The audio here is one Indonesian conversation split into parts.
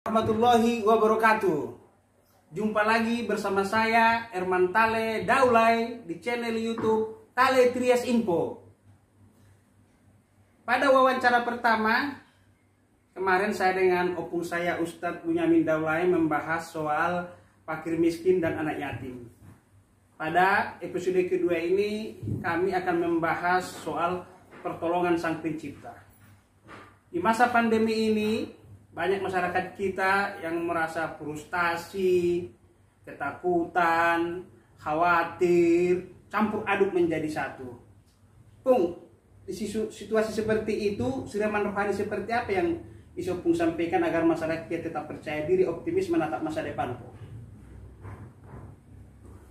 Warahmatullahi wabarakatuh. Jumpa lagi bersama saya Erman Tale Daulay di channel YouTube Tale Trias Info. Pada wawancara pertama kemarin saya dengan opung saya Ustadz Bunyamin Daulay membahas soal fakir miskin dan anak yatim. Pada episode kedua ini kami akan membahas soal pertolongan Sang Pencipta. Di masa pandemi ini banyak masyarakat kita yang merasa frustasi, ketakutan, khawatir, campur aduk menjadi satu. Pung, di situasi seperti itu, siraman rohani seperti apa yang bisa Pung sampaikan agar masyarakat kita tetap percaya diri, optimis menatap masa depan, Pung?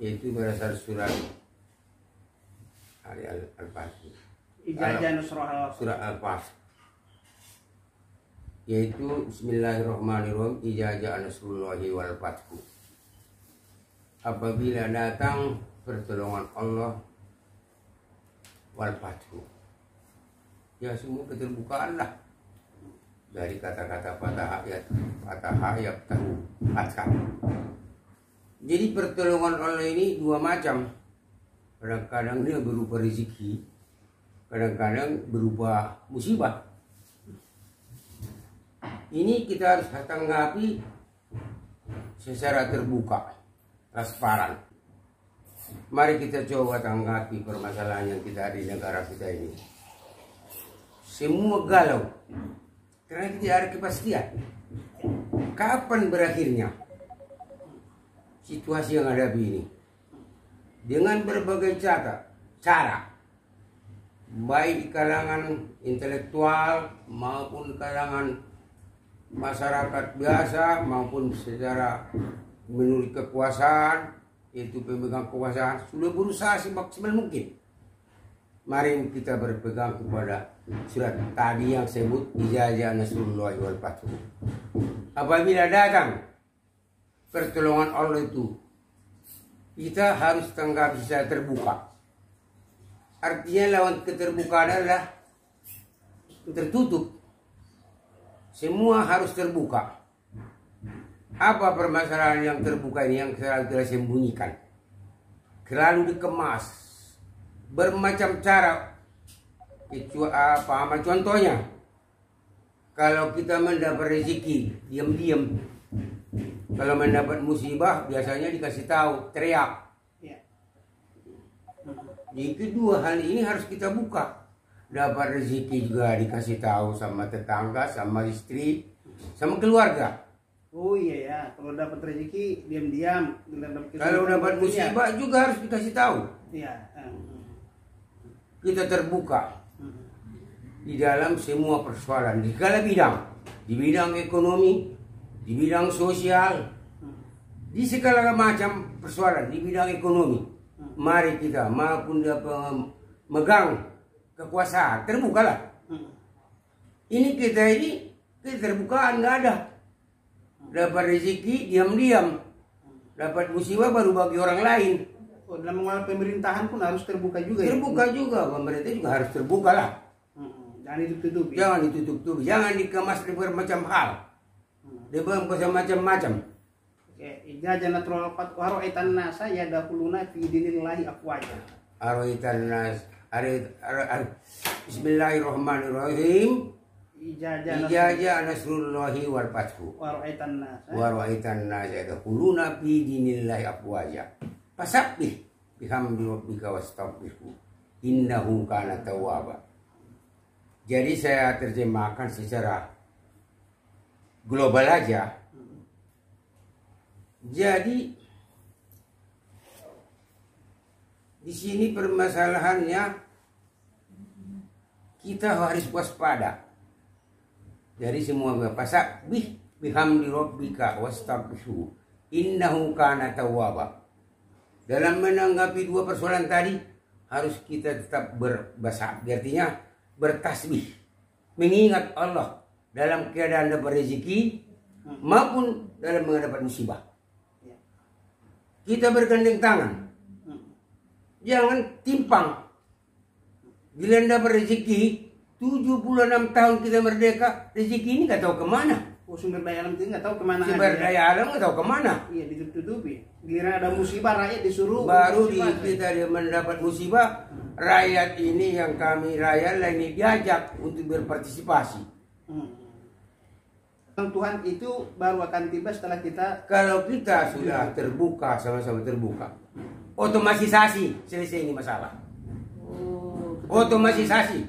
Yaitu berasal surat Al-Fatih. Surat Al-Fatih. Yaitu Bismillahirrahmanirrahim, Ijazah Nasrullahi wal Fathu. Apabila datang pertolongan Allah wal Fathu, ya semua keterbukaan lah. Dari kata-kata patah ayat tahu fatah. Jadi pertolongan Allah ini dua macam. Kadang-kadang dia berupa rezeki, kadang-kadang berupa musibah. Ini kita harus tanggapi secara terbuka, transparan. Mari kita coba tanggapi permasalahan yang kita ada di negara kita ini. Semua galau, karena tidak ada kepastian. Kapan berakhirnya situasi yang ada ini? Dengan berbagai cara, baik di kalangan intelektual maupun kalangan masyarakat biasa maupun secara menurut kekuasaan, yaitu pemegang kekuasaan sudah berusaha semaksimal mungkin. Mari kita berpegang kepada surat tadi yang sebut Ijazah Nasrullahi wal Fathu. Apabila datang pertolongan Allah itu, kita harus tanggapi secara terbuka. Artinya lawan keterbukaan adalah tertutup. Semua harus terbuka. Apa permasalahan yang terbuka ini yang selalu kita sembunyikan? Selalu dikemas bermacam cara. Contohnya, kalau kita mendapat rezeki, diam-diam. Kalau mendapat musibah, biasanya dikasih tahu, teriak. Jadi kedua hal ini harus kita buka. Dapat rezeki juga dikasih tahu sama tetangga, sama istri, sama keluarga. Oh iya ya, kalau dapat rezeki diam-diam. Kalau dapat musibah juga harus dikasih tahu. Iya. Kita terbuka di dalam semua persoalan di segala bidang, di bidang ekonomi, di bidang sosial, di segala macam persoalan di bidang ekonomi. Mari kita maupun megang kekuasaan, terbukalah. Ini keterbukaan nggak ada. Dapat rezeki diam-diam, dapat musibah baru bagi orang lain. Oh, dalam mengelola pemerintahan pun harus terbuka juga. Terbuka ya? Juga, pemerintah juga harus terbuka lah. Jangan ditutup-tutup. Jangan ditutup-tutup, jangan dikemas dengan macam hal, dengan macam-macam. Oke, Ijazah Nasrullahi waro'aitan nasa ya dahuluna fi dinillahi afwaja. Aroitan nas. Bismillahirrahmanirrahim. Ijazah Nasrullahi wal Fathu. Waro'aitan nas yadkhuluna fi dinillahi afwaja. Fasabbih bihamdi rabbika wastaghfirhu innahu kana tawwaba. Jadi saya terjemahkan secara global aja. Jadi di sini permasalahannya kita harus waspada dari semua fasabbih bihamdi rabbika wastaghfirhu innahu kana tawwaba. Dalam menanggapi dua persoalan tadi harus kita tetap berbahasa, artinya bertasbih, mengingat Allah dalam keadaan dapat rezeki maupun dalam menghadapi musibah. Kita bergandeng tangan. Jangan timpang. Bila dapat rezeki, 76 tahun kita merdeka, rezeki ini gak tahu kemana. Oh, sumber daya alam itu nggak tahu kemana Sumber aja. daya alam nggak tahu kemana. Iya, ditutupi. Giliran ada musibah rakyat disuruh. Baru di musibah, kita dia mendapat musibah, rakyat ini yang kami rakyat ini diajak untuk berpartisipasi. Tuhan itu baru akan tiba setelah kita. Kalau kita sudah terbuka, sama-sama terbuka, otomatisasi selesai ini masalah. Otomatisasi.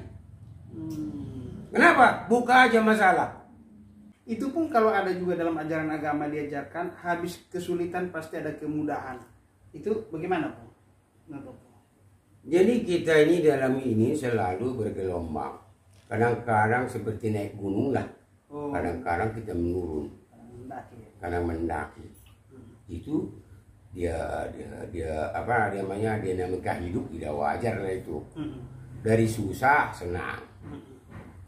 Kenapa? Buka aja masalah. Itu pun kalau ada juga dalam ajaran agama diajarkan, habis kesulitan pasti ada kemudahan. Itu bagaimana, Pak? Jadi kita ini dalam ini selalu bergelombang. Kadang-kadang seperti naik gunung lah. Kadang-kadang kita menurun. Kadang mendaki. Itu dia apa namanya, dia namanya hidup tidak wajar lah itu. Dari susah senang.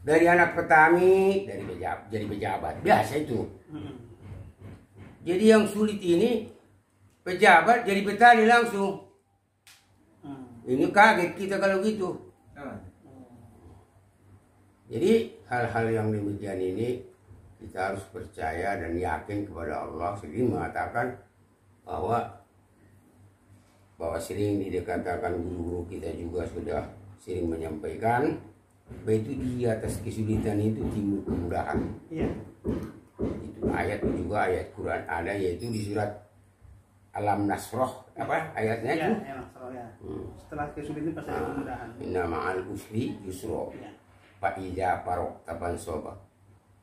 Dari anak petani jadi pejabat, biasa itu. Jadi yang sulit ini pejabat jadi petani langsung. Ini kaget kita kalau gitu. Jadi hal-hal yang demikian ini kita harus percaya dan yakin kepada Allah. Sering mengatakan bahwa sering dikatakan guru-guru kita juga sudah sering menyampaikan, itu di atas kesulitan itu timbul kemudahan. Iya. Itu ayat juga, ayat Quran ada, yaitu di surat Alam Nasroh, apa ayatnya itu? Ya, Nasroh ya. Setelah kesulitan pasti ada kemudahan. Inna ma'al usri yusro. Fa idza faraqta fansoba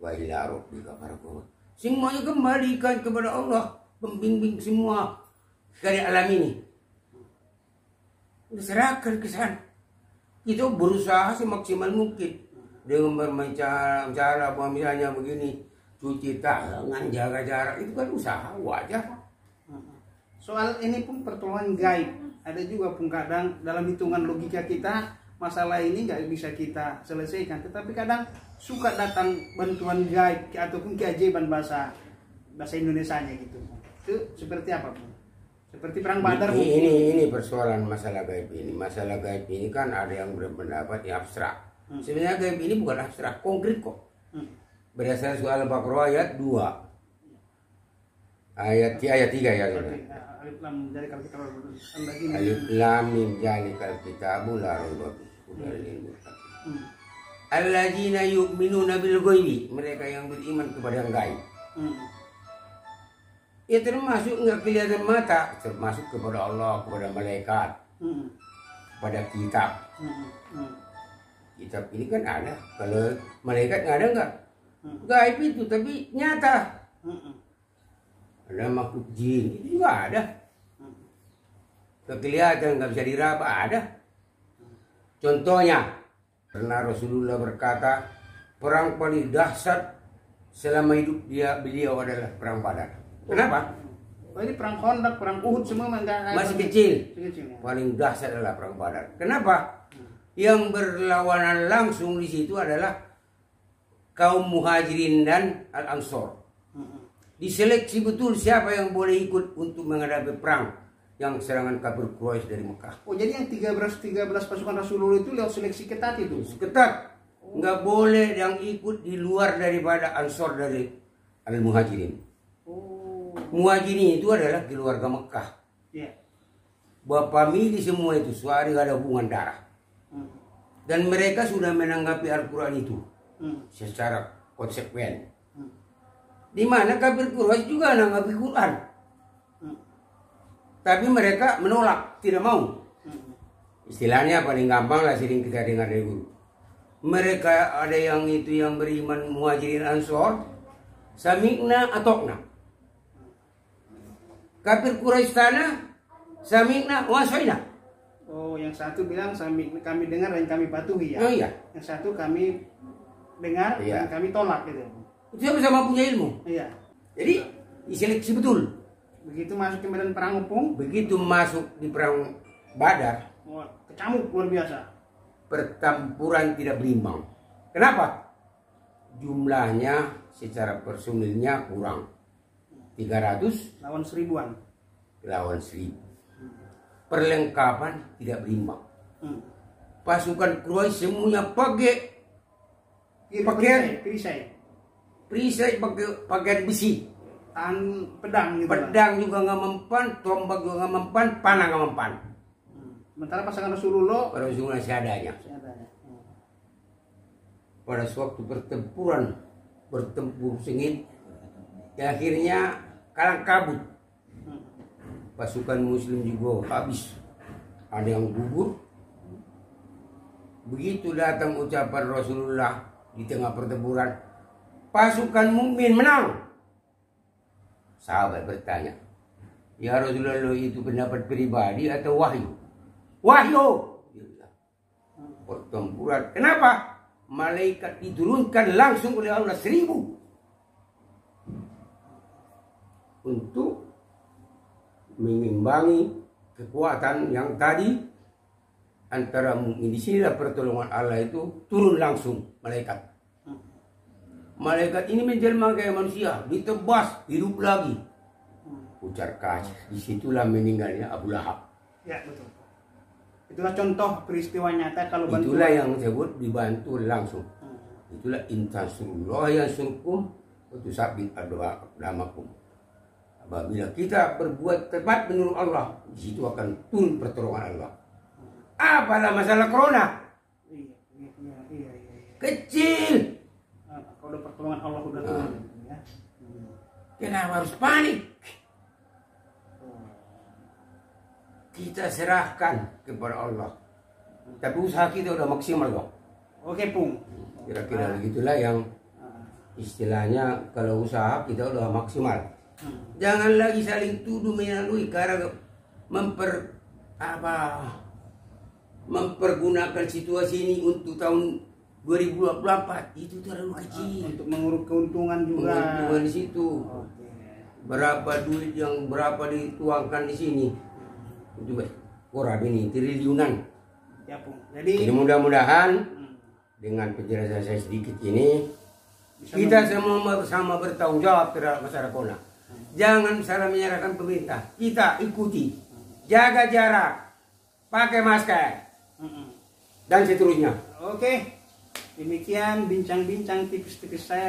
wa ila rabbika farghab. Semuanya kembalikan kepada Allah, pembimbing semua dari alam ini. Serahkan ke sana. Kita berusaha semaksimal mungkin dengan bermain cara misalnya begini, cuci tangan, jaga jarak, itu kan usaha wajar. Soal ini pun pertolongan gaib. Ada juga pun kadang dalam hitungan logika kita masalah ini nggak bisa kita selesaikan, tetapi kadang suka datang bantuan gaib ataupun keajaiban bahasa Indonesianya gitu. Itu seperti apa, Bung? Seperti perang Badar. Ini persoalan masalah gaib ini. Masalah gaib ini kan ada yang berpendapat yang abstrak. Sebenarnya gaib ini bukan abstrak, konkret kok. Berdasarkan soal Al-Baqarah ayat 2. Ayat 3 ya. Alif lam jalikal kitab Alif lam mim jalikal kitabu la raiba fihi. Alladzina yu'minuna bil ghaibi, mereka yang beriman kepada yang gaib. Ya termasuk nggak kelihatan mata, termasuk kepada Allah, kepada malaikat, pada kitab. Kitab ini kan ada, kalau malaikat nggak ada nggak? Gaib itu tapi nyata. Ada makhluk jin, itu juga ada. Kelihatan nggak bisa diraba, ada. Contohnya, pernah Rasulullah berkata, perang paling dahsyat selama hidup beliau adalah perang Badar. Kenapa? Oh, ini perang Khandaq, perang Uhud semua masih kecil. Ya. Paling dahsyat adalah perang Badar. Kenapa? Yang berlawanan langsung di situ adalah kaum Muhajirin dan Al-Ansor. Diseleksi betul siapa yang boleh ikut untuk menghadapi perang yang serangan kafir Quraisy dari Mekah. Oh, jadi yang 13 pasukan Rasulullah itu lewat seleksi ketat itu. Ketat. Nggak boleh yang ikut di luar daripada Ansor dari Al-Muhajirin. Muhajirin itu adalah keluarga Mekah. Yeah. Bapak milih semua itu, suari gak ada hubungan darah. Dan mereka sudah menanggapi Al-Quran itu secara konsekuen. Di mana kafir Quraisy juga menanggapi Quran. Tapi mereka menolak, tidak mau. Istilahnya paling gampang lah sering kita dengar dari guru. Mereka ada yang itu yang beriman Muhajirin Ansor, sami'na atokna. Kafir Quraisy sana, sami'na wa asaina. Oh, yang satu bilang kami dengar dan kami patuhi ya. Oh iya. Yang satu kami dengar dan kami tolak gitu. Itu sama punya ilmu. Iya. Jadi diseleksi betul. Begitu masuk ke medan perang Upung, Begitu masuk di perang Badar, wah, kecamuk luar biasa. pertempuran tidak berimbang. Kenapa? Jumlahnya secara personilnya kurang. 300 Lawan seribuan. lawan 1000. Perlengkapan tidak berimbang. Pasukan Quraisy semuanya pakai Perisai. perisai pakai pakaian besi. Tahan pedang gitu. Pedang juga nggak mempan, tombak juga nggak mempan, panah nggak mempan. Sementara pasangan Rasulullah Pada Rasulullah seadanya. Pada suatu pertempuran, bertempur sengit, ya akhirnya kalang kabut. Pasukan Muslim juga habis, ada yang gugur. Begitu datang ucapan Rasulullah di tengah pertempuran, pasukan mukmin menang. Sahabat bertanya, ya Rasulullah, itu pendapat pribadi atau wahyu? Wahyu. Pertempuran. Kenapa? Malaikat diturunkan langsung oleh Allah 1000 untuk mengimbangi kekuatan yang tadi antara mukmin. Di sinilah pertolongan Allah itu turun langsung malaikat. Malaikat ini menjelma kayak manusia, ditebas, hidup lagi. Ujar kaca. Disitulah meninggalnya Abu Lahab. Ya betul. Itulah contoh peristiwa nyata kalau bantu. Itulah yang disebut dibantu langsung. Itulah intansurullah yang surkum untuk sabit aqdamakum. Apabila kita berbuat tepat menurut Allah, di situ akan turun pertolongan Allah. Apalah masalah corona? Iya. Kecil. Kalau pertolongan Allah udah turun. Ya. Kenapa harus panik? Kita serahkan kepada Allah. Tapi usaha kita udah maksimal kok. Oke, Pung. Kira-kira begitulah yang istilahnya kalau usaha kita udah maksimal. Jangan lagi saling tuduh menyalui karena mempergunakan situasi ini untuk tahun 2024 itu terlalu kecil. Untuk menguruk keuntungan juga. Keuntungan di situ. Oke. Berapa duit yang berapa dituangkan di sini? Itu koran ini triliunan. Ya, Pung. Jadi mudah-mudahan dengan penjelasan saya sedikit ini kita semua bersama bertanggung jawab terhadap masalah corona. Jangan salah menyalahkan pemerintah. Kita ikuti, jaga jarak, pakai masker, dan seterusnya. Oke. Demikian bincang-bincang tipis-tipis saya.